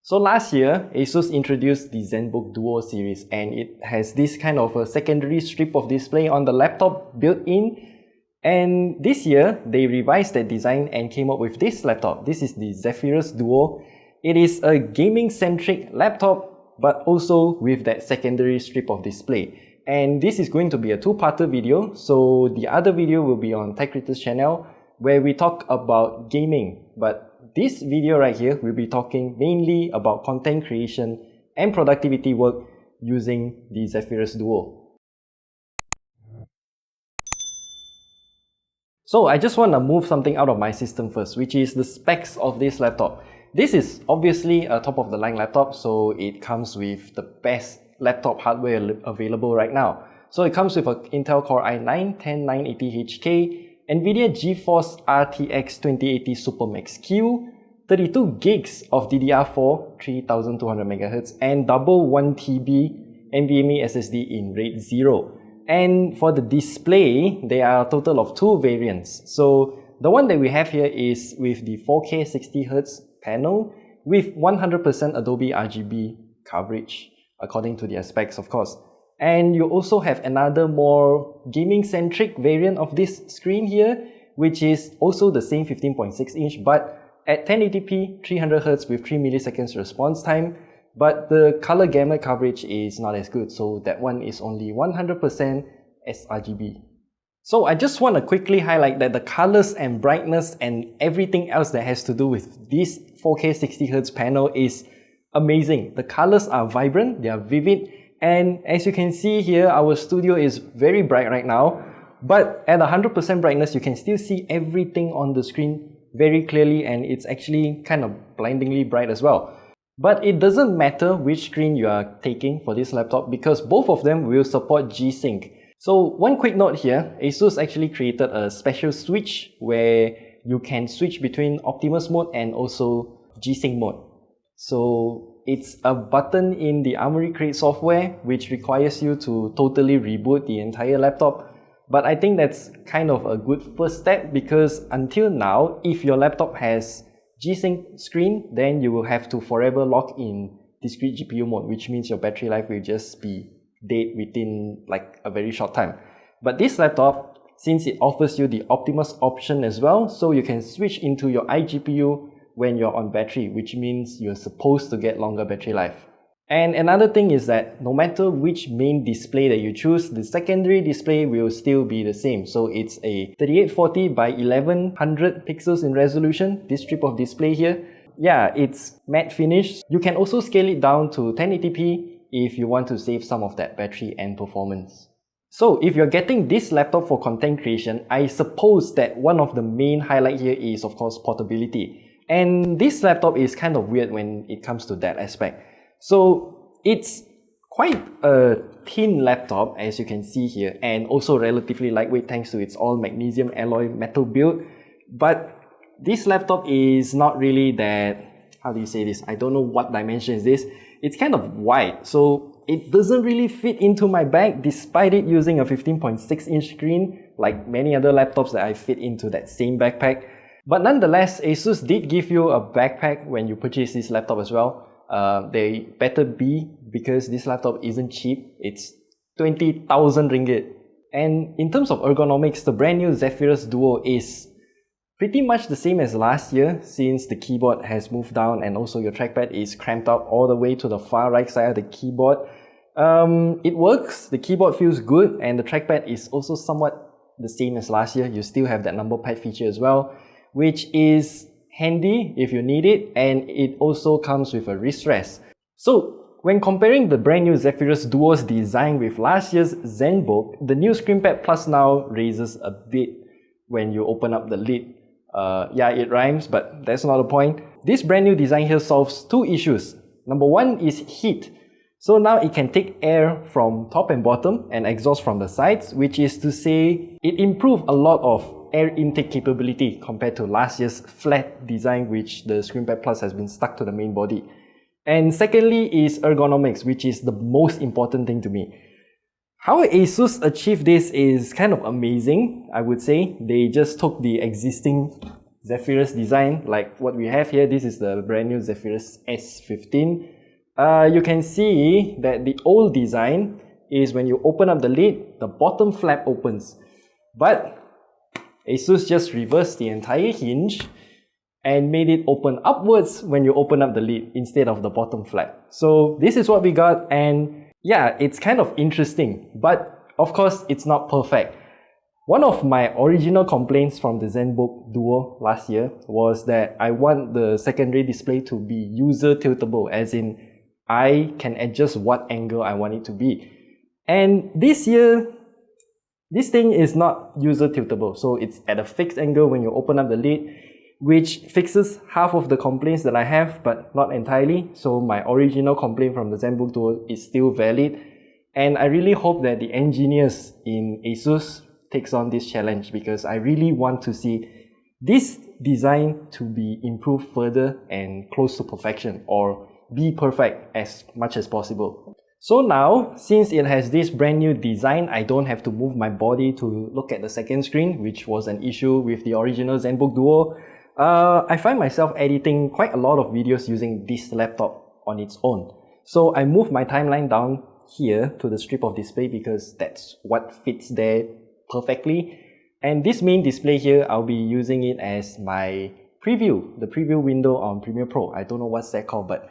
So last year, ASUS introduced the ZenBook Duo series, and it has this kind of a secondary strip of display on the laptop built in. And this year, they revised that design and came up with this laptop. This is the Zephyrus Duo. It is a gaming-centric laptop, but also with that secondary strip of display. And this is going to be a two-parter video. So the other video will be on Tech Critters channel, where we talk about gaming. But this video right here, we'll be talking mainly about content creation and productivity work using the Zephyrus Duo. So I just want to move something out of my system first, which is the specs of this laptop. This is obviously a top-of-the-line laptop, so it comes with the best laptop hardware available right now. So it comes with an Intel Core i9-10980HK, NVIDIA GeForce RTX 2080 Super Max-Q, 32 gigs of DDR4 3200MHz, and double 1TB NVMe SSD in RAID 0. And for the display, there are a total of two variants. So the one that we have here is with the 4K 60Hz panel with 100% Adobe RGB coverage, according to their specs, of course. And you also have another more gaming-centric variant of this screen here, which is also the same 15.6 inch, but at 1080p, 300Hz with 3 milliseconds response time. But the color gamut coverage is not as good, so that one is only 100% sRGB. So I just want to quickly highlight that the colors and brightness and everything else that has to do with this 4K 60Hz panel is amazing. The colors are vibrant, they are vivid, and as you can see here, our studio is very bright right now, but at 100% brightness, you can still see everything on the screen very clearly, and it's actually kind of blindingly bright as well. But it doesn't matter which screen you are taking for this laptop because both of them will support G-Sync. So one quick note here, ASUS actually created a special switch where you can switch between Optimus mode and also G-Sync mode. So it's a button in the Armoury Crate software which requires you to totally reboot the entire laptop. But I think that's kind of a good first step because until now, if your laptop has G-Sync screen, then you will have to forever lock in discrete GPU mode, which means your battery life will just be dead within like a very short time. But this laptop, since it offers you the Optimus option as well, so you can switch into your iGPU when you're on battery, which means you're supposed to get longer battery life. And another thing is that no matter which main display that you choose, the secondary display will still be the same. So it's a 3840 by 1100 pixels in resolution, this strip of display here. Yeah, it's matte finish. You can also scale it down to 1080p if you want to save some of that battery and performance. So if you're getting this laptop for content creation, I suppose that one of the main highlight here is of course portability. And this laptop is kind of weird when it comes to that aspect. So it's quite a thin laptop as you can see here, and also relatively lightweight thanks to its all magnesium alloy metal build. But this laptop is not really that, how do you say this? I don't know what dimension is this. It's kind of wide, so it doesn't really fit into my bag despite it using a 15.6 inch screen like many other laptops that I fit into that same backpack. But nonetheless, ASUS did give you a backpack when you purchase this laptop as well. They better be, because this laptop isn't cheap. It's 20,000 ringgit. And in terms of ergonomics, the brand new Zephyrus Duo is pretty much the same as last year, since the keyboard has moved down and also your trackpad is cramped out all the way to the far right side of the keyboard. It works, the keyboard feels good, and the trackpad is also somewhat the same as last year. You still have that number pad feature as well, which is handy if you need it, and it also comes with a wrist rest. So when comparing the brand new Zephyrus Duo's design with last year's ZenBook, the new ScreenPad Plus now raises a bit when you open up the lid. Yeah, it rhymes, but that's not the point. This brand new design here solves two issues. Number one is heat. So now it can take air from top and bottom and exhaust from the sides, which is to say it improved a lot of air intake capability compared to last year's flat design, which the ScreenPad Plus has been stuck to the main body. And secondly is ergonomics, which is the most important thing to me. How ASUS achieved this is kind of amazing, I would say. They just took the existing Zephyrus design like what we have here. This is the brand new Zephyrus S15. You can see that the old design is when you open up the lid, the bottom flap opens. But ASUS just reversed the entire hinge and made it open upwards when you open up the lid instead of the bottom flap. So this is what we got, and yeah, it's kind of interesting, but of course it's not perfect. One of my original complaints from the ZenBook Duo last year was that I want the secondary display to be user tiltable, as in I can adjust what angle I want it to be. And this year, this thing is not user tiltable, so it's at a fixed angle when you open up the lid, which fixes half of the complaints that I have, but not entirely. So my original complaint from the ZenBook Duo is still valid, and I really hope that the engineers in ASUS takes on this challenge, because I really want to see this design to be improved further and close to perfection, or be perfect as much as possible. So now, since it has this brand new design, I don't have to move my body to look at the second screen, which was an issue with the original ZenBook Duo. I find myself editing quite a lot of videos using this laptop on its own. So I move my timeline down here to the strip of display because that's what fits there perfectly. And this main display here, I'll be using it as my preview, the preview window on Premiere Pro. I don't know what's that called, but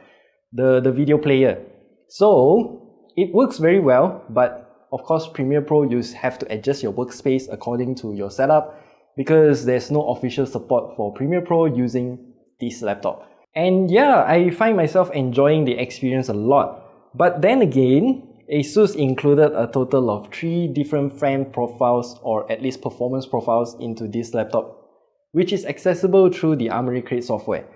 the video player. So it works very well, but of course Premiere Pro, you have to adjust your workspace according to your setup, because there's no official support for Premiere Pro using this laptop. And yeah, I find myself enjoying the experience a lot. But then again, ASUS included a total of 3 different frame profiles, or at least performance profiles, into this laptop, which is accessible through the Armoury Crate software.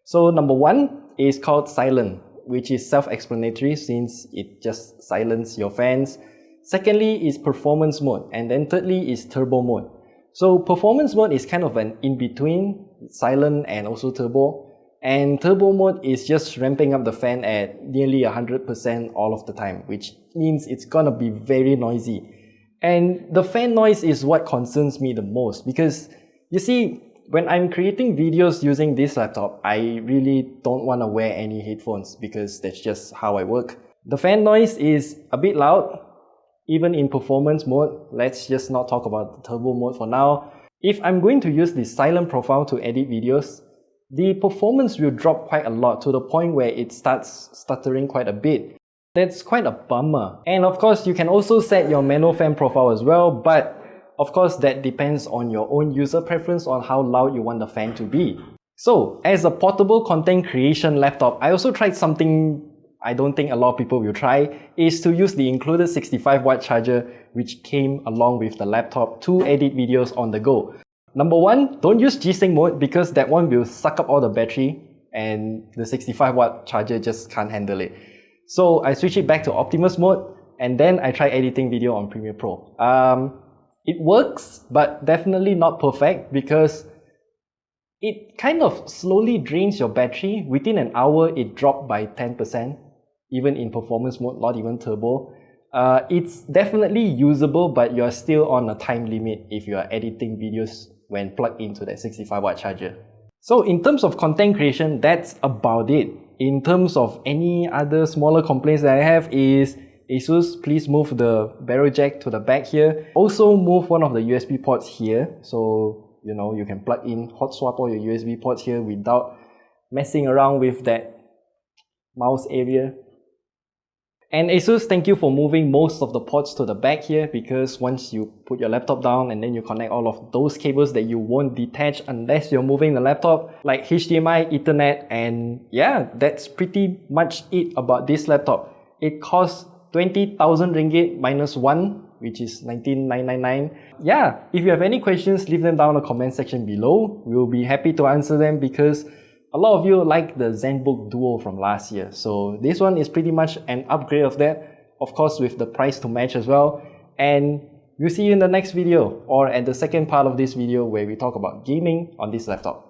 So number 1 is called Silent, which is self-explanatory since it just silences your fans. Secondly is Performance mode, and then thirdly is Turbo mode. So Performance mode is kind of an in-between, silent and also turbo. And turbo mode is just ramping up the fan at nearly 100% all of the time, which means it's gonna be very noisy. And the fan noise is what concerns me the most, because you see, when I'm creating videos using this laptop, I really don't want to wear any headphones because that's just how I work. The fan noise is a bit loud, even in performance mode. Let's just not talk about the turbo mode for now. If I'm going to use the silent profile to edit videos, the performance will drop quite a lot to the point where it starts stuttering quite a bit. That's quite a bummer. And of course, you can also set your manual fan profile as well, but of course that depends on your own user preference on how loud you want the fan to be. So, as a portable content creation laptop, I also tried something I don't think a lot of people will try, is to use the included 65-watt charger which came along with the laptop to edit videos on the go. Number 1, don't use G-Sync mode because that one will suck up all the battery and the 65-watt charger just can't handle it. So I switch it back to Optimus mode, and then I try editing video on Premiere Pro. It works, but definitely not perfect because it kind of slowly drains your battery. Within an hour, it dropped by 10%, even in performance mode, not even turbo. It's definitely usable, but you're still on a time limit if you are editing videos when plugged into that 65-watt charger. So in terms of content creation, that's about it. In terms of any other smaller complaints that I have is, ASUS, please move the barrel jack to the back here. Also move one of the USB ports here, so you can plug in, hot swap all your USB ports here without messing around with that mouse area. And ASUS, thank you for moving most of the ports to the back here, because once you put your laptop down and then you connect all of those cables that you won't detach unless you're moving the laptop, like HDMI, Ethernet, and yeah, that's pretty much it about this laptop. It costs 20,000 ringgit minus 1, which is 19,999. Yeah, if you have any questions, leave them down in the comment section below. We'll be happy to answer them because a lot of you like the ZenBook Duo from last year. So this one is pretty much an upgrade of that, of course with the price to match as well. And we'll see you in the next video, or at the second part of this video where we talk about gaming on this laptop.